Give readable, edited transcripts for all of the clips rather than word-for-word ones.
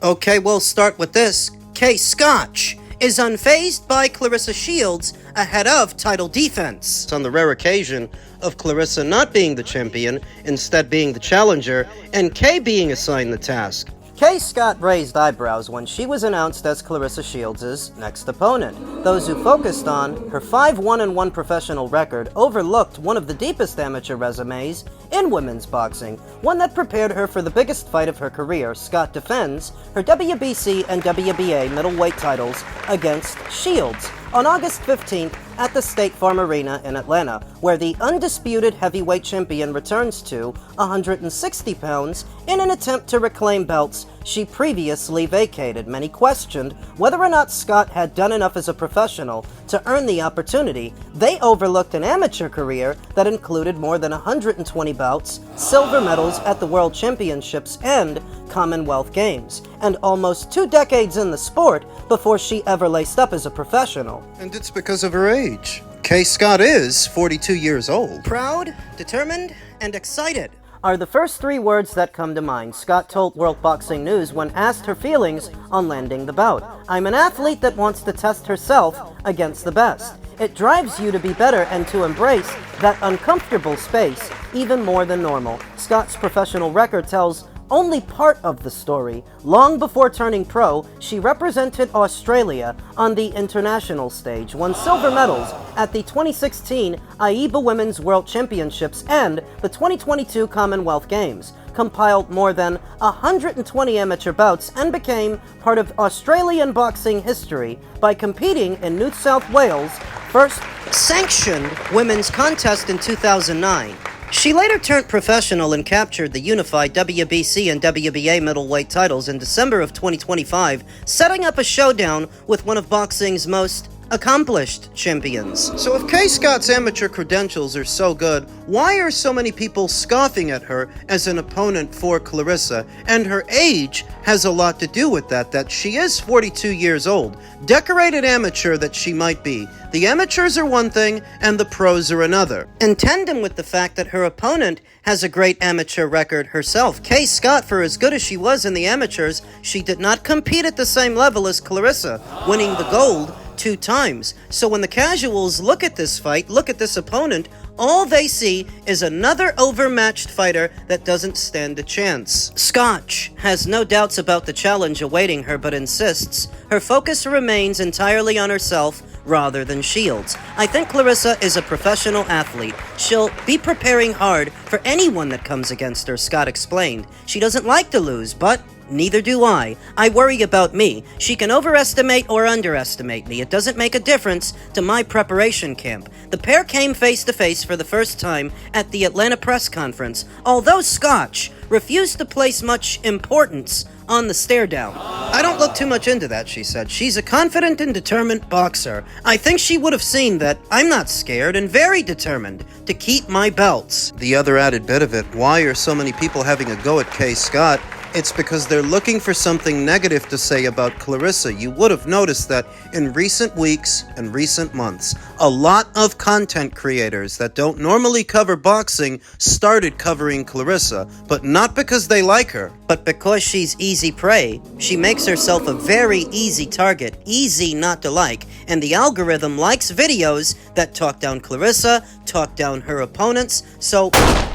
Okay, we'll start with this. Kaye Scott is unfazed by Claressa Shields ahead of title defense. On the rare occasion of Claressa not being the champion, instead being the challenger, and Kaye being assigned the task. Kaye Scott raised eyebrows when she was announced as Claressa Shields' next opponent. Those who focused on her 5-1-1 professional record overlooked one of the deepest amateur resumes in women's boxing, one that prepared her for the biggest fight of her career. Scott defends her WBC and WBA middleweight titles against Shields on August 15th at the State Farm Arena in Atlanta, where the undisputed heavyweight champion returns to 160 pounds in an attempt to reclaim belts she previously vacated. Many questioned whether or not Scott had done enough as a professional to earn the opportunity. They overlooked an amateur career that included more than 120 bouts, silver medals at the World Championships and Commonwealth Games, and almost 2 decades in the sport before she ever laced up as a professional. And it's because of her age. Kaye Scott is 42 years old. Proud, determined, and excited are the first 3 words that come to mind. Scott told World Boxing News when asked her feelings on landing the bout. "I'm an athlete that wants to test herself against the best. It drives you to be better and to embrace that uncomfortable space even more than normal." Scott's professional record tells only part of the story. Long before turning pro, she represented Australia on the international stage, won silver medals at the 2016 AIBA Women's World Championships and the 2022 Commonwealth Games, compiled more than 120 amateur bouts, and became part of Australian boxing history by competing in New South Wales' first sanctioned women's contest in 2009. She later turned professional and captured the unified WBC and WBA middleweight titles in December of 2025, setting up a showdown with one of boxing's most accomplished champions. So if Kaye Scott's amateur credentials are so good, why are so many people scoffing at her as an opponent for Claressa? And her age has a lot to do with that she is 42 years old. Decorated amateur that she might be. The amateurs are one thing, and the pros are another. In tandem with the fact that her opponent has a great amateur record herself, Kaye Scott, for as good as she was in the amateurs, she did not compete at the same level as Claressa, winning the gold 2 times. So when the casuals look at this fight, look at this opponent, all they see is another overmatched fighter that doesn't stand a chance. Scott has no doubts about the challenge awaiting her, but insists her focus remains entirely on herself rather than Shields. "I think Claressa is a professional athlete. She'll be preparing hard for anyone that comes against her," Scott explained. "She doesn't like to lose, but neither do I. I worry about me. She can overestimate or underestimate me. It doesn't make a difference to my preparation camp." The pair came face to face for the first time at the Atlanta press conference, although Scott refused to place much importance on the stare down. "I don't look too much into that," she said. "She's a confident and determined boxer. I think she would have seen that I'm not scared and very determined to keep my belts." The other added bit of it, why are so many people having a go at Kaye Scott? It's because they're looking for something negative to say about Claressa. You would have noticed that in recent weeks and recent months, a lot of content creators that don't normally cover boxing started covering Claressa, but not because they like her, but because she's easy prey. She makes herself a very easy target, easy not to like, and the algorithm likes videos that talk down Claressa, talk down her opponents. So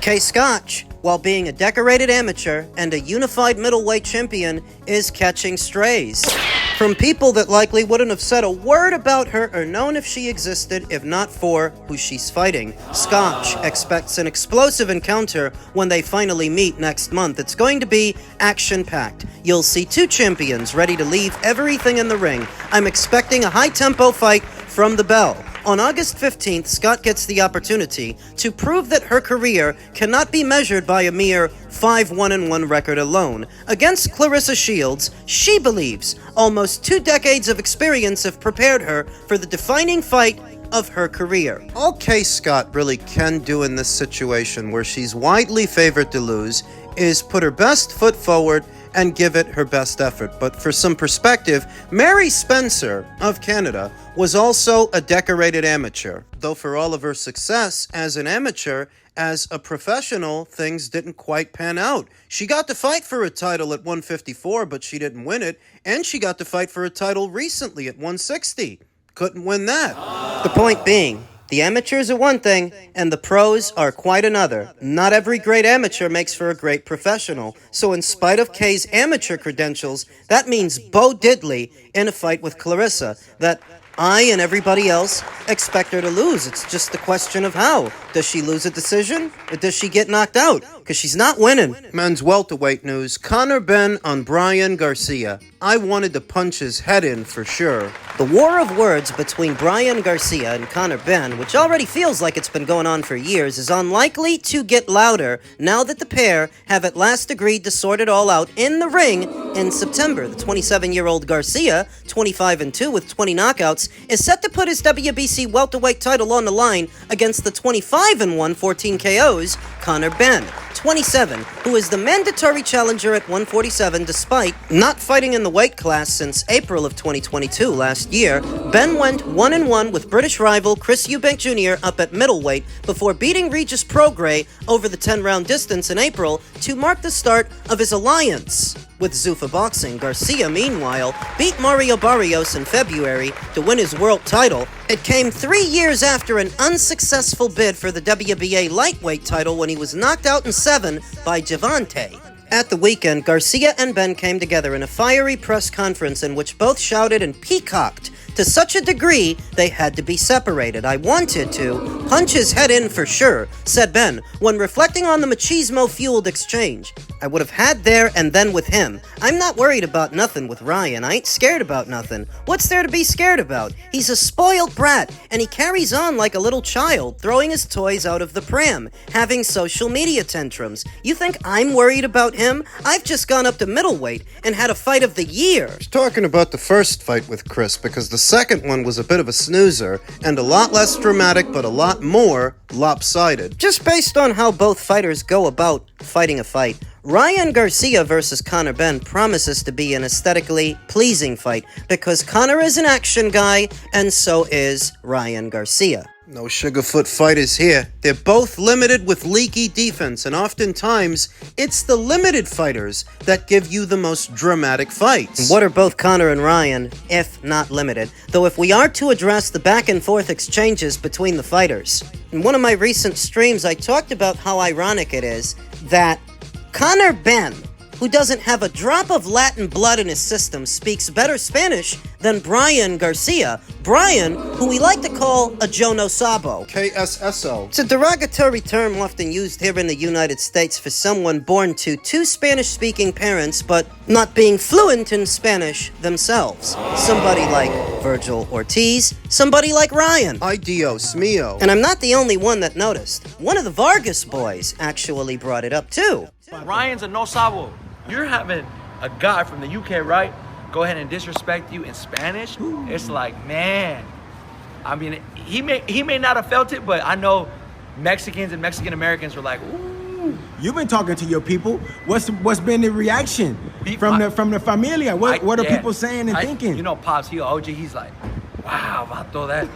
Kaye Scott, while being a decorated amateur and a unified middleweight champion, is catching strays from people that likely wouldn't have said a word about her or known if she existed if not for who she's fighting. Scott expects an explosive encounter when they finally meet next month. It's going to be action-packed. You'll see 2 champions ready to leave everything in the ring. I'm expecting a high-tempo fight from the bell. On August 15th, Scott gets the opportunity to prove that her career cannot be measured by a mere 5-1-1 record alone. Against Claressa Shields, she believes almost 2 decades of experience have prepared her for the defining fight of her career. All Kaye Scott really can do in this situation, where she's widely favored to lose, is put her best foot forward and give it her best effort. But for some perspective, Mary Spencer of Canada was also a decorated amateur, though for all of her success as an amateur As a professional, things didn't quite pan out. She got to fight for a title at 154, but she didn't win it, and she got to fight for a title recently at 160. Couldn't win that. The point being, the amateurs are one thing, and the pros are quite another. Not every great amateur makes for a great professional. So in spite of Kaye's amateur credentials, that means Bo Diddley in a fight with Claressa that I and everybody else expect her to lose. It's just the question of how. Does she lose a decision, or does she get knocked out? Because she's not winning. Men's welterweight news. Benn on Brian Garcia. I wanted to punch his head in for sure. The war of words between Brian Garcia and Benn, which already feels like it's been going on for years, is unlikely to get louder now that the pair have at last agreed to sort it all out in the ring in September. The 27-year-old Garcia, 25-2 with 20 knockouts, is set to put his WBC welterweight title on the line against the 25-1, 14 KOs, Benn, 27, who is the mandatory challenger at 147 despite not fighting in the weight class since April of 2022 last year. Benn went 1-1 with British rival Chris Eubank Jr. up at middleweight before beating Regis Prograis over the 10-round distance in April to mark the start of his alliance with Zuffa Boxing. Garcia, meanwhile, beat Mario Barrios in February to win his world title. It came 3 years after an unsuccessful bid for the WBA lightweight title when he was knocked out in 7 by Javante. At the weekend, Garcia and Benn came together in a fiery press conference in which both shouted and peacocked to such a degree they had to be separated. I wanted to punch his head in for sure, said Benn, when reflecting on the machismo-fueled exchange. I would have had there and then with him. I'm not worried about nothing with Ryan. I ain't scared about nothing. What's there to be scared about? He's a spoiled brat, and he carries on like a little child, throwing his toys out of the pram, having social media tantrums. You think I'm worried about him? I've just gone up to middleweight and had a fight of the year. He's talking about the first fight with Chris, because the second one was a bit of a snoozer, and a lot less dramatic, but a lot more lopsided. Just based on how both fighters go about fighting a fight, Ryan Garcia versus Benn promises to be an aesthetically pleasing fight because Conor is an action guy, and so is Ryan Garcia. No sugarfoot fighters here. They're both limited with leaky defense, and oftentimes, it's the limited fighters that give you the most dramatic fights. What are both Conor and Ryan, if not limited? Though if we are to address the back-and-forth exchanges between the fighters, in one of my recent streams, I talked about how ironic it is that Benn, who doesn't have a drop of Latin blood in his system, speaks better Spanish than Brian Garcia. Brian, who we like to call a Yo No Sabo. KSSO. It's a derogatory term often used here in the United States for someone born to two Spanish-speaking parents but not being fluent in Spanish themselves. Somebody like Virgil Ortiz, somebody like Ryan. Ay Dios mío. And I'm not the only one that noticed. One of the Vargas boys actually brought it up too. Ryan's a no sabo. You're having a guy from the UK, right? Go ahead and disrespect you in Spanish. It's like, man. I mean, he may not have felt it, but I know Mexicans and Mexican Americans were like, ooh. You've been talking to your people. What's been the reaction from the familia? What are people saying and thinking? You know, Pops, OG, he's like, wow, vato, that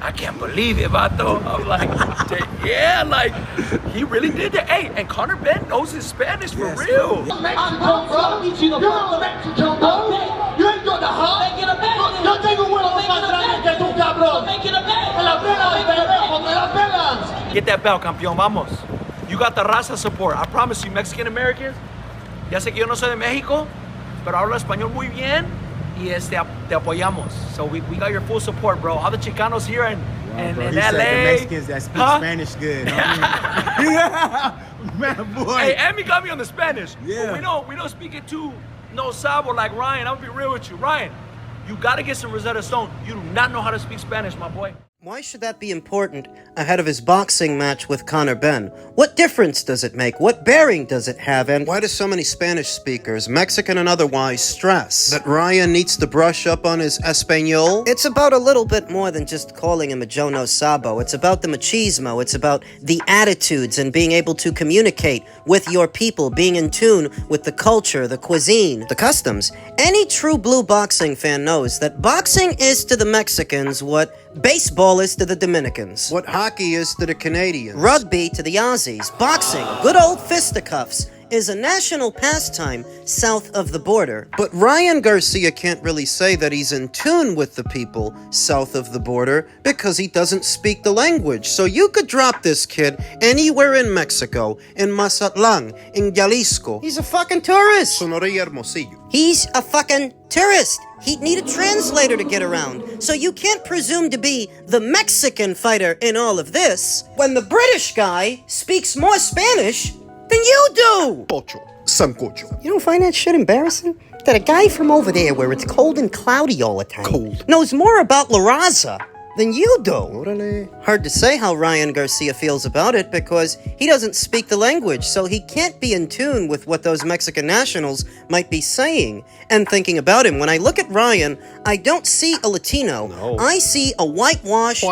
I can't believe it, vato. I'm like, yeah, like, he really did that. Hey, and Benn knows his Spanish for real. I'm from Mexico, bro. You ain't got the heart. Yo tengo un huevo más grande que tú, cabrón. Me la pelas, pendejo, me la pelas. Get that belt, campeón, vamos. You got the raza support. I promise you, Mexican Americans, ya sé que yo no soy de México, pero hablo español muy bien. Y te apoyamos. So we got your full support, bro. All the Chicanos here in LA. Said the Mexicans that speak Spanish good. Man, boy. Hey, Emmy got me on the Spanish. Yeah. But we don't speak it too no sabo like Ryan. I'm gonna be real with you. Ryan, you gotta get some Rosetta Stone. You do not know how to speak Spanish, my boy. Why should that be important ahead of his boxing match with Benn? What difference does it make? What bearing does it have? And why do so many Spanish speakers, Mexican and otherwise, stress that Ryan needs to brush up on his Espanol? It's about a little bit more than just calling him a Yo No Sabo. It's about the machismo. It's about the attitudes and being able to communicate with your people, being in tune with the culture, the cuisine, the customs. Any true blue boxing fan knows that boxing is to the Mexicans what baseball is to the Dominicans, what hockey is to the Canadians, rugby to the Aussies. Boxing, good old fisticuffs, is a national pastime south of the border. But Ryan Garcia can't really say that he's in tune with the people south of the border because he doesn't speak the language. So you could drop this kid anywhere in Mexico, in Mazatlan, in Jalisco. He's a fucking tourist. Sonora y Hermosillo. He's a fucking tourist. He'd need a translator to get around. So you can't presume to be the Mexican fighter in all of this when the British guy speaks more Spanish than you do! Pocho. Sancocho. You don't find that shit embarrassing? That a guy from over there where it's cold and cloudy all the time knows more about La Raza than you do. Orale. Hard to say how Ryan Garcia feels about it because he doesn't speak the language, so he can't be in tune with what those Mexican nationals might be saying and thinking about him. When I look at Ryan, I don't see a Latino. No. I see a whitewashed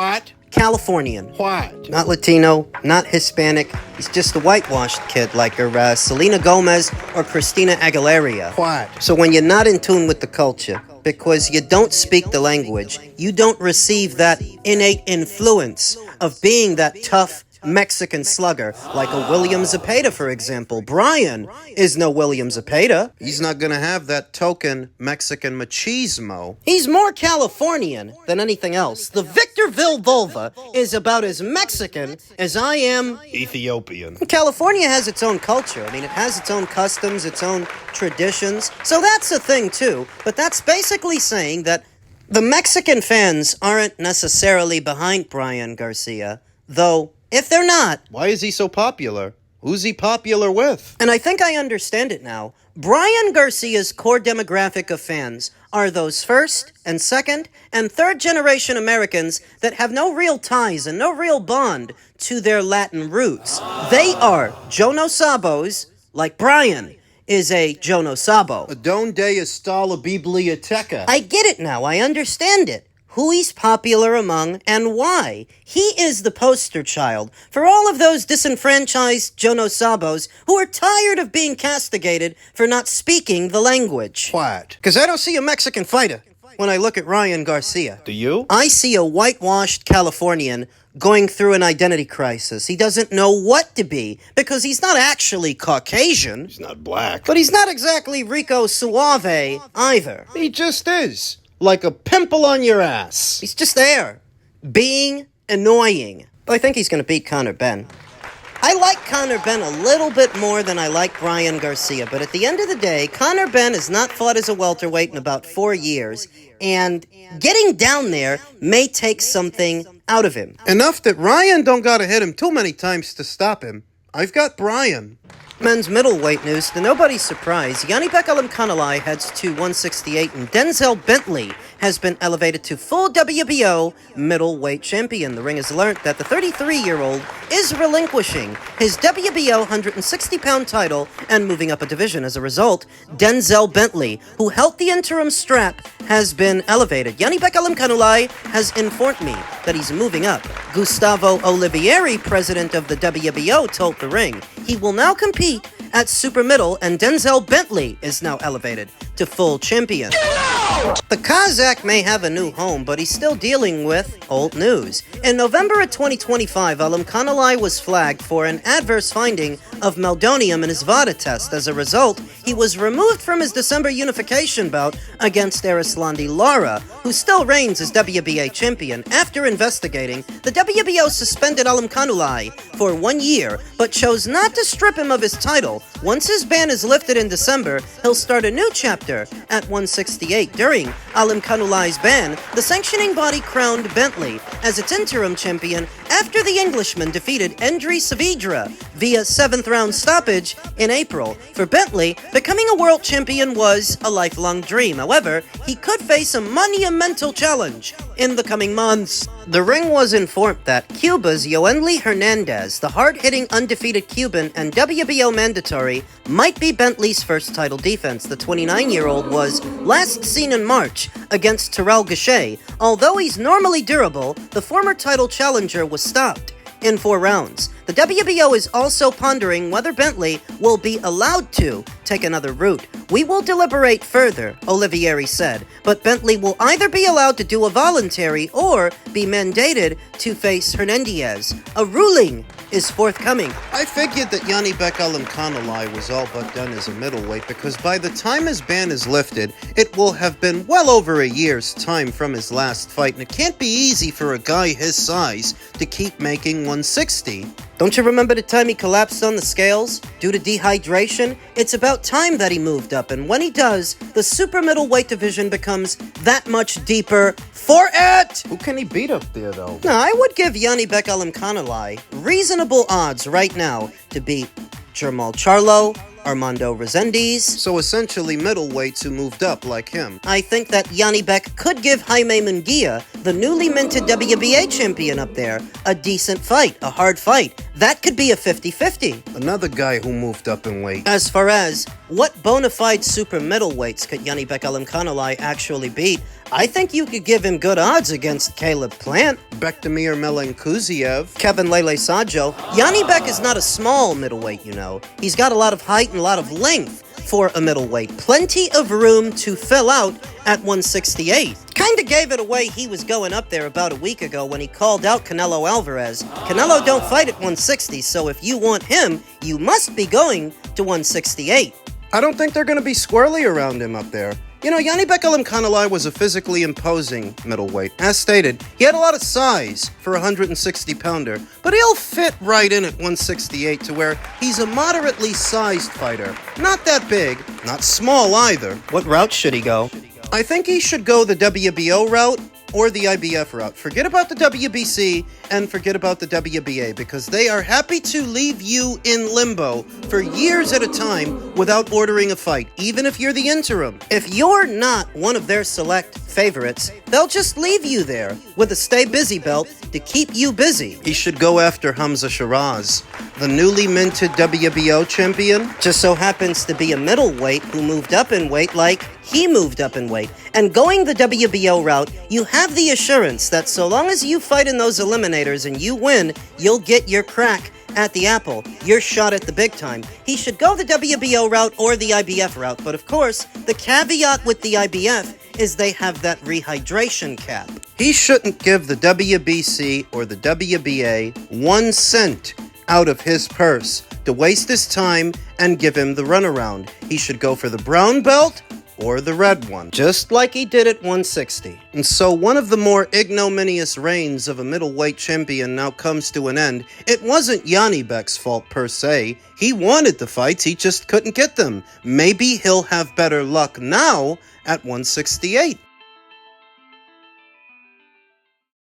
Californian. What? Not Latino, not Hispanic. He's just a whitewashed kid like Selena Gomez or Christina Aguilera. What? So when you're not in tune with the culture, because you don't speak the language, you don't receive that innate influence of being that tough Mexican slugger, like a William Zepeda, for example. Brian is no William Zepeda. He's not gonna have that token Mexican machismo. He's more Californian than anything else. The Victorville vulva is about as Mexican as I am Ethiopian. California has its own culture. I mean, it has its own customs, its own traditions. So that's a thing, too. But that's basically saying that the Mexican fans aren't necessarily behind Brian Garcia, though if they're not... Why is he so popular? Who's he popular with? And I think I understand it now. Brian Garcia's core demographic of fans are those first and second and third generation Americans that have no real ties and no real bond to their Latin roots. They are Yo No Sabos, like Brian is a Yo No Sabo. Donde está la biblioteca? I get it now. I understand it. Who he's popular among and why. He is the poster child for all of those disenfranchised Yo No Sabos who are tired of being castigated for not speaking the language. What? Because I don't see a Mexican fighter when I look at Ryan Garcia. Do you? I see a whitewashed Californian going through an identity crisis. He doesn't know what to be because he's not actually Caucasian. He's not black. But he's not exactly Rico Suave either. He just is. Like a pimple on your ass. He's just there, being annoying. But I think he's going to beat Conor Benn. I like Conor Benn a little bit more than I like Brian Garcia, but at the end of the day, Conor Benn has not fought as a welterweight in about 4 years, and getting down there may take something out of him. Enough that Ryan don't gotta hit him too many times to stop him. I've got Brian. Men's middleweight news, to nobody's surprise, Janibek heads to 168 and Denzel Bentley has been elevated to full WBO middleweight champion. The ring has learnt that the 33-year-old is relinquishing his WBO 160-pound title and moving up a division. As a result, Denzel Bentley, who held the interim strap, has been elevated. Janibek has informed me that he's moving up. Gustavo Olivieri, president of the WBO, told the ring he will now compete at super middle, and Denzel Bentley is now elevated to full champion. The Kazakh may have a new home, but he's still dealing with old news. In November of 2025, Alimkhanalai was flagged for an adverse finding of meldonium in his VADA test. As a result, he was removed from his December unification bout against Arislandi Lara, who still reigns as WBA champion. After investigating, the WBO suspended Alimkhanalai for 1 year, but chose not to strip him of his title. Once his ban is lifted in December, he'll start a new chapter at 168. During Alimkhanalai's ban, the sanctioning body crowned Bentley as its interim champion after the Englishman defeated Endri Saavedra via 7th-round stoppage in April. For Bentley, becoming a world champion was a lifelong dream. However, he could face a monumental challenge in the coming months. The ring was informed that Cuba's Yoenli Hernandez, the hard-hitting undefeated Cuban and WBO mandatory, might be Bentley's first title defense. The 29-year-old was last seen in March against Terrell Gausha. Although he's normally durable, the former title challenger was stopped in 4 rounds. The WBO is also pondering whether Bentley will be allowed to take another route. We will deliberate further, Olivieri said, but Bentley will either be allowed to do a voluntary or be mandated to face Hernandez. A ruling is forthcoming. I figured that Janibek was all but done as a middleweight because by the time his ban is lifted, it will have been well over a year's time from his last fight, and it can't be easy for a guy his size to keep making 160. Don't you remember the time he collapsed on the scales due to dehydration? It's about time that he moved up, and when he does, the super middleweight division becomes that much deeper for it! Who can he beat up there, though? Now, I would give Janibek reasonable odds right now to beat Jermall Charlo, Armando Resendiz. So essentially middleweights who moved up like him. I think that Janibek could give Jaime Munguia, the newly minted WBA champion up there, a decent fight, a hard fight. That could be a 50-50. Another guy who moved up in weight. As far as what bona fide super middleweights could Janibek actually beat, I think you could give him good odds against Caleb Plant, Bektemir Melenkuziev, Kevin Lele Sajo. Janibek is not a small middleweight, you know. He's got a lot of height and a lot of length for a middleweight. Plenty of room to fill out at 168. Kinda gave it away he was going up there about a week ago when he called out Canelo Alvarez. Canelo don't fight at 160, so if you want him, you must be going to 168. I don't think they're going to be squirrely around him up there. You know, Janibek was a physically imposing middleweight. As stated, he had a lot of size for a 160-pounder, but he'll fit right in at 168 to where he's a moderately sized fighter. Not that big, not small either. What route should he go? I think he should go the WBO route or the IBF route. Forget about the WBC and forget about the WBA because they are happy to leave you in limbo for years at a time without ordering a fight, even if you're the interim. If you're not one of their select favorites, they'll just leave you there with a stay busy belt to keep you busy. He should go after Hamza Shiraz, the newly minted WBO champion. Just so happens to be a middleweight who moved up in weight like he moved up in weight. And going the WBO route, you have the assurance that so long as you fight in those eliminators and you win, you'll get your crack at the apple, your shot at the big time. He should go the WBO route or the IBF route, but of course, the caveat with the IBF is they have that rehydration cap. He shouldn't give the WBC or the WBA 1 cent out of his purse to waste his time and give him the runaround. He should go for the brown belt or the red one, just like he did at 160. And so one of the more ignominious reigns of a middleweight champion now comes to an end. It wasn't Janibek's fault per se. He wanted the fights, he just couldn't get them. Maybe he'll have better luck now at 168.